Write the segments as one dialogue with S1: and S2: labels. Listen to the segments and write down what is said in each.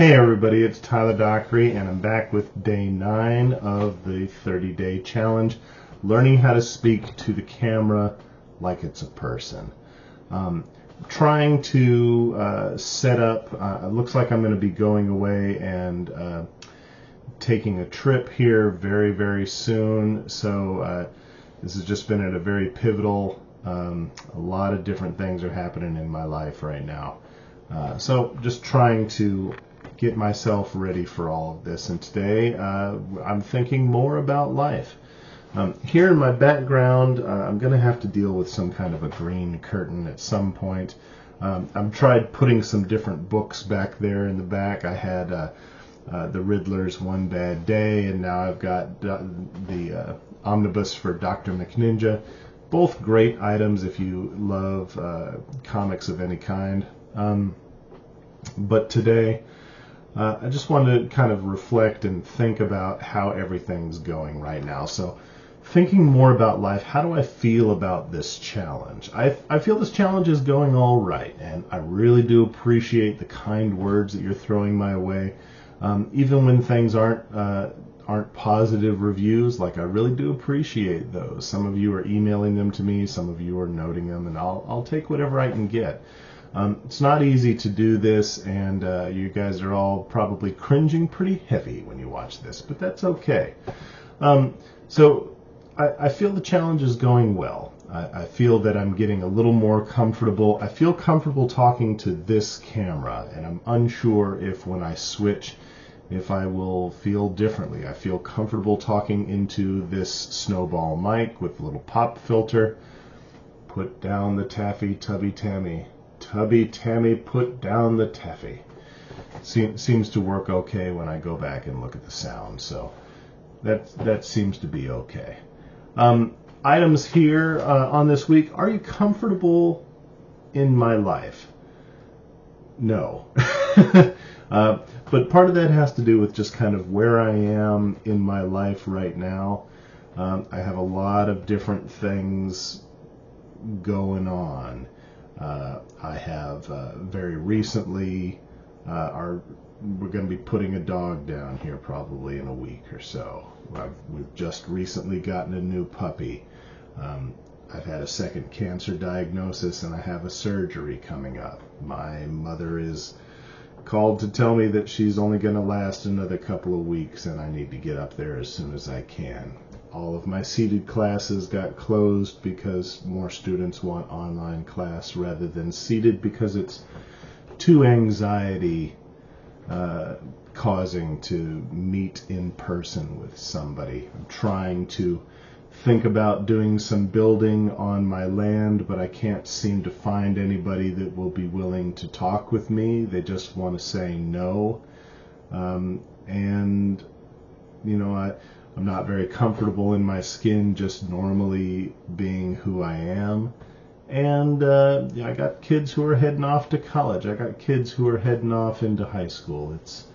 S1: Hey everybody, it's Tyler Dockery, and I'm back with day 9 of the 30-day challenge, learning how to speak to the camera like it's a person. Trying to set up, it looks like I'm going to be going away and taking a trip here very, very soon, so this has just been at a very pivotal, a lot of different things are happening in my life right now. So just trying to get myself ready for all of this. And today I'm thinking more about life. Here in my background, I'm going to have to deal with some kind of a green curtain at some point. I've tried putting some different books back there in the back. I had the Riddler's One Bad Day, and now I've got the omnibus for Dr. McNinja. Both great items if you love comics of any kind. But today, I just wanted to kind of reflect and think about how everything's going right now. So thinking more about life, how do I feel about this challenge? I feel this challenge is going all right, and I really do appreciate the kind words that you're throwing my way. Even when things aren't positive reviews, like I really do appreciate those. Some of you are emailing them to me, some of you are noting them, and I'll take whatever I can get. It's not easy to do this, and you guys are all probably cringing pretty heavy when you watch this, but that's okay. So I feel the challenge is going well. I feel that I'm getting a little more comfortable. I feel comfortable talking to this camera, and I'm unsure if when I switch, if I will feel differently. I feel comfortable talking into this snowball mic with a little pop filter. Put down the taffy, Tubby Tammy. Tubby Tammy, put down the taffy. Seems to work okay when I go back and look at the sound, so that seems to be okay. Items here on this week. Are you comfortable in my life? No. But part of that has to do with just kind of where I am in my life right now. I have a lot of different things going on. I have very recently, we're going to be putting a dog down here probably in a week or so. We've just recently gotten a new puppy. I've had a second cancer diagnosis, and I have a surgery coming up. My mother is called to tell me that she's only going to last another couple of weeks, and I need to get up there as soon as I can. All of my seated classes got closed because more students want online class rather than seated because it's too anxiety causing to meet in person with somebody. I'm trying to think about doing some building on my land, but I can't seem to find anybody that will be willing to talk with me. They just want to say no. And, you know, I'm not very comfortable in my skin just normally being who I am. And I got kids who are heading off to college. I got kids who are heading off into high school. There's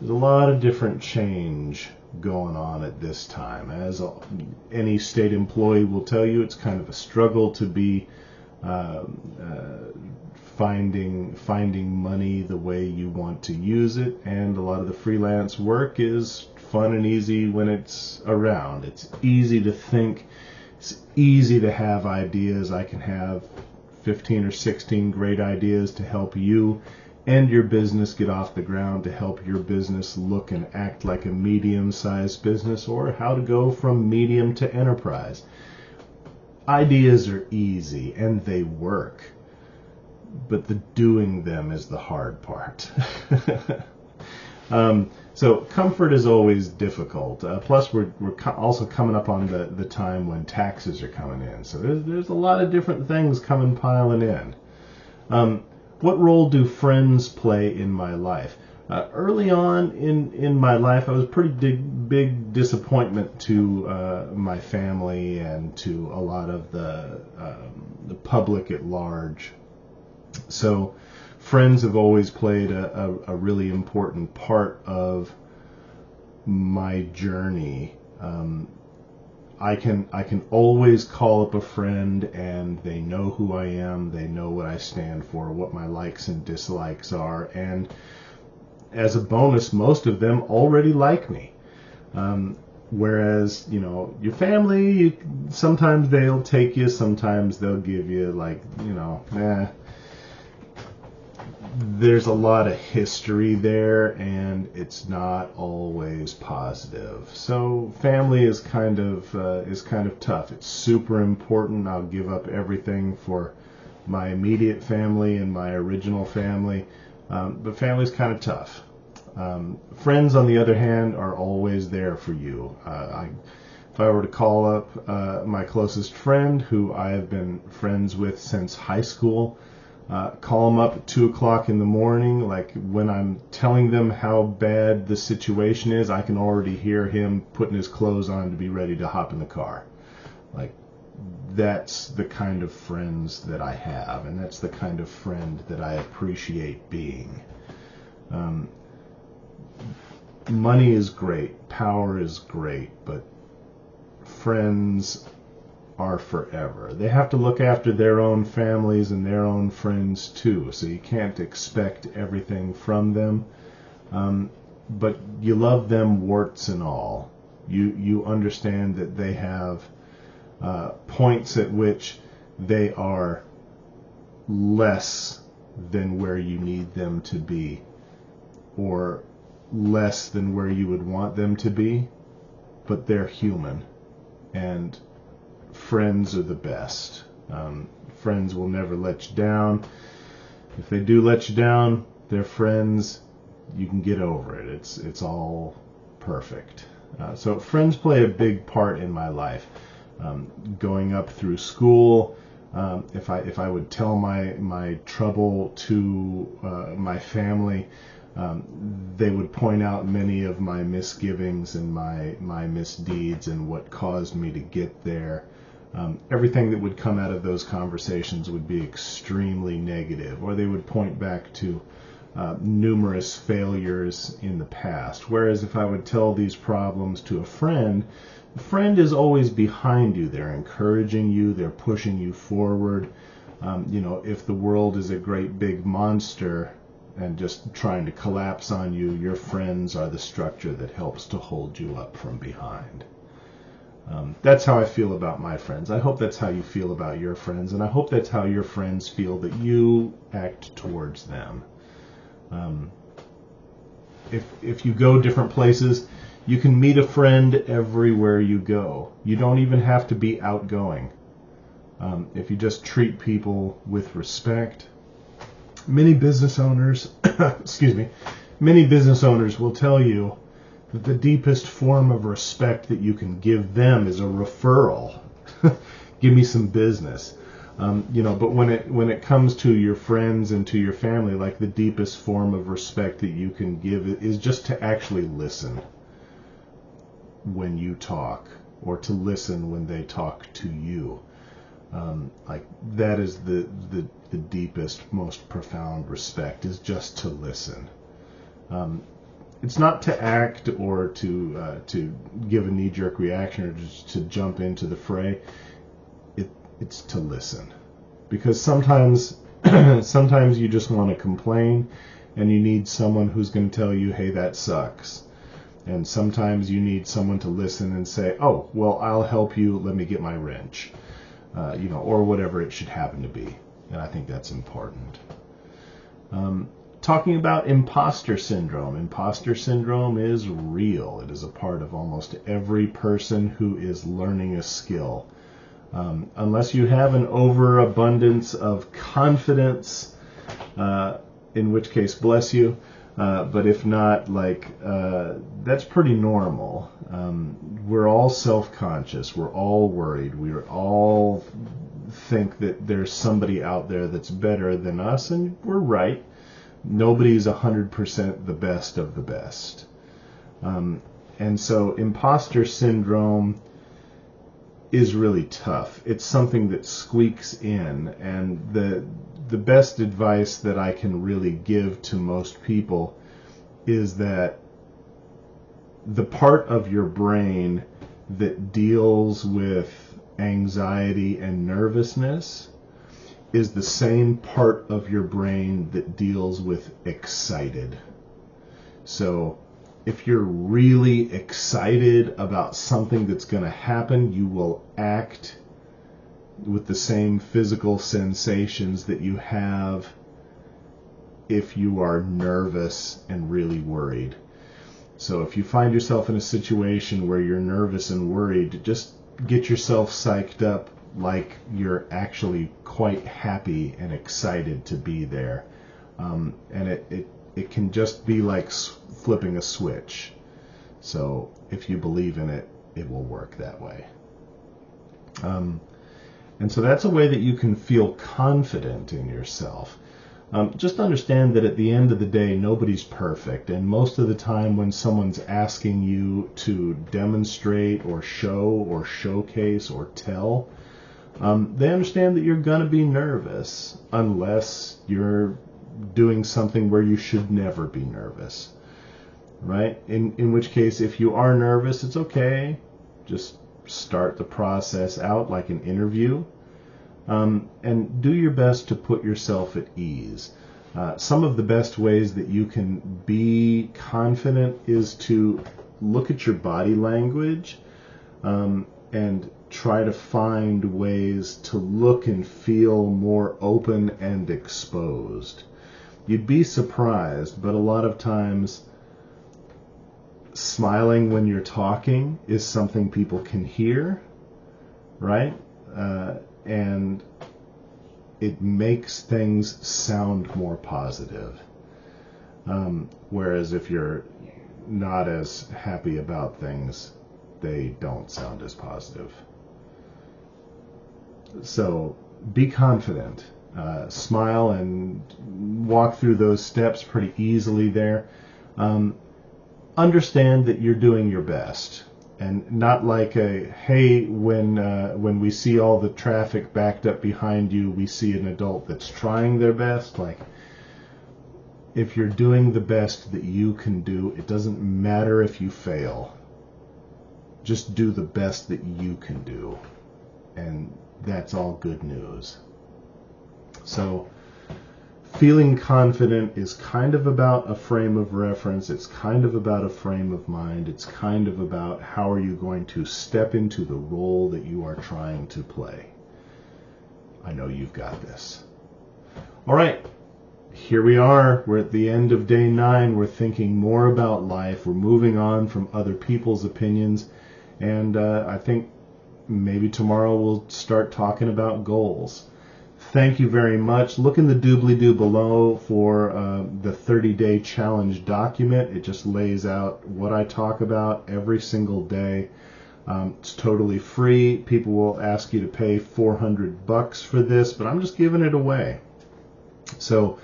S1: a lot of different change going on at this time. As any state employee will tell you, it's kind of a struggle to be finding money the way you want to use it, and a lot of the freelance work is fun and easy when it's around. It's easy to think, it's easy to have ideas. I can have 15 or 16 great ideas to help you and your business get off the ground, to help your business look and act like a medium-sized business, or how to go from medium to enterprise. Ideas are easy and they work, but the doing them is the hard part. So comfort is always difficult. Plus, we're also coming up on the time when taxes are coming in. So there's a lot of different things piling in. What role do friends play in my life? Early on in my life, I was a pretty big disappointment to my family and to a lot of the public at large. So friends have always played a really important part of my journey. I can always call up a friend and they know who I am, they know what I stand for, what my likes and dislikes are, and as a bonus, most of them already like me. Whereas, your family, sometimes they'll take you, sometimes they'll give you, there's a lot of history there, and it's not always positive. So family is kind of tough. It's super important. I'll give up everything for my immediate family and my original family, but family's kind of tough. Friends, on the other hand, are always there for you. If I were to call up my closest friend, who I have been friends with since high school, call them up at 2 o'clock in the morning, like when I'm telling them how bad the situation is, I can already hear him putting his clothes on to be ready to hop in the car. Like, that's the kind of friends that I have, and that's the kind of friend that I appreciate being. Money is great, power is great, but friends are forever. They have to look after their own families and their own friends too, so you can't expect everything from them. But you love them warts and all. You understand that they have points at which they are less than where you need them to be, or less than where you would want them to be, but they're human, and friends are the best. Friends will never let you down. If they do let you down, they're friends. You can get over it. It's all perfect. So friends play a big part in my life. Going up through school, if I would tell my trouble to my family, they would point out many of my misgivings and my misdeeds and what caused me to get there. Everything that would come out of those conversations would be extremely negative, or they would point back to numerous failures in the past. Whereas if I would tell these problems to a friend, the friend is always behind you. They're encouraging you. They're pushing you forward. If the world is a great big monster and just trying to collapse on you, your friends are the structure that helps to hold you up from behind. That's how I feel about my friends. I hope that's how you feel about your friends, and I hope that's how your friends feel that you act towards them. If you go different places, you can meet a friend everywhere you go. You don't even have to be outgoing. If you just treat people with respect. Many business owners, many business owners will tell you that the deepest form of respect that you can give them is a referral. Give me some business. But when it comes to your friends and to your family, like, the deepest form of respect that you can give is just to actually listen when you talk, or to listen when they talk to you. That is the deepest, most profound respect, is just to listen. It's not to act or to give a knee-jerk reaction or just to jump into the fray. It's to listen, because sometimes you just want to complain, and you need someone who's going to tell you, hey, that sucks. And sometimes you need someone to listen and say, oh, well, I'll help you. Let me get my wrench, or whatever it should happen to be. And I think that's important. Talking about imposter syndrome. Imposter syndrome is real. It is a part of almost every person who is learning a skill. Unless you have an overabundance of confidence, in which case, bless you. But if not, that's pretty normal. We're all self-conscious. We're all worried. We all think that there's somebody out there that's better than us, and we're right. Nobody's 100% the best of the best. And so imposter syndrome is really tough. It's something that squeaks in, and the best advice that I can really give to most people is that the part of your brain that deals with anxiety and nervousness is the same part of your brain that deals with excited. So if you're really excited about something that's going to happen, you will act with the same physical sensations that you have if you are nervous and really worried. So if you find yourself in a situation where you're nervous and worried, just get yourself psyched up like you're actually quite happy and excited to be there. And it can just be like flipping a switch. So if you believe in it, it will work that way. And so that's a way that you can feel confident in yourself. Just understand that at the end of the day, nobody's perfect. And most of the time when someone's asking you to demonstrate or show or showcase or tell, they understand that you're going to be nervous unless you're doing something where you should never be nervous, right? In which case, if you are nervous, it's okay. Just start the process out like an interview, and do your best to put yourself at ease. Some of the best ways that you can be confident is to look at your body language, and try to find ways to look and feel more open and exposed. You'd be surprised, but a lot of times smiling when you're talking is something people can hear, right? And it makes things sound more positive. Whereas if you're not as happy about things, they don't sound as positive. So be confident. Smile and walk through those steps pretty easily there. Understand that you're doing your best, and not like a, hey, when we see all the traffic backed up behind you, we see an adult that's trying their best. Like, if you're doing the best that you can do, it doesn't matter if you fail. Just do the best that you can do, and that's all good news. So feeling confident is kind of about a frame of reference. It's kind of about a frame of mind. It's kind of about how are you going to step into the role that you are trying to play. I know you've got this. All right, here we are. We're at the end of day 9. We're thinking more about life. We're moving on from other people's opinions. And I think maybe tomorrow we'll start talking about goals. Thank you very much. Look in the doobly-doo below for the 30-day challenge document. It just lays out what I talk about every single day. It's totally free. People will ask you to pay $400 for this, but I'm just giving it away. So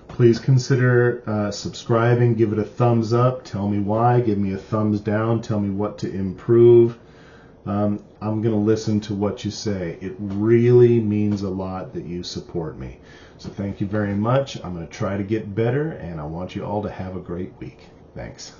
S1: please consider subscribing. Give it a thumbs up. Tell me why. Give me a thumbs down. Tell me what to improve. I'm going to listen to what you say. It really means a lot that you support me. So thank you very much. I'm going to try to get better, and I want you all to have a great week. Thanks.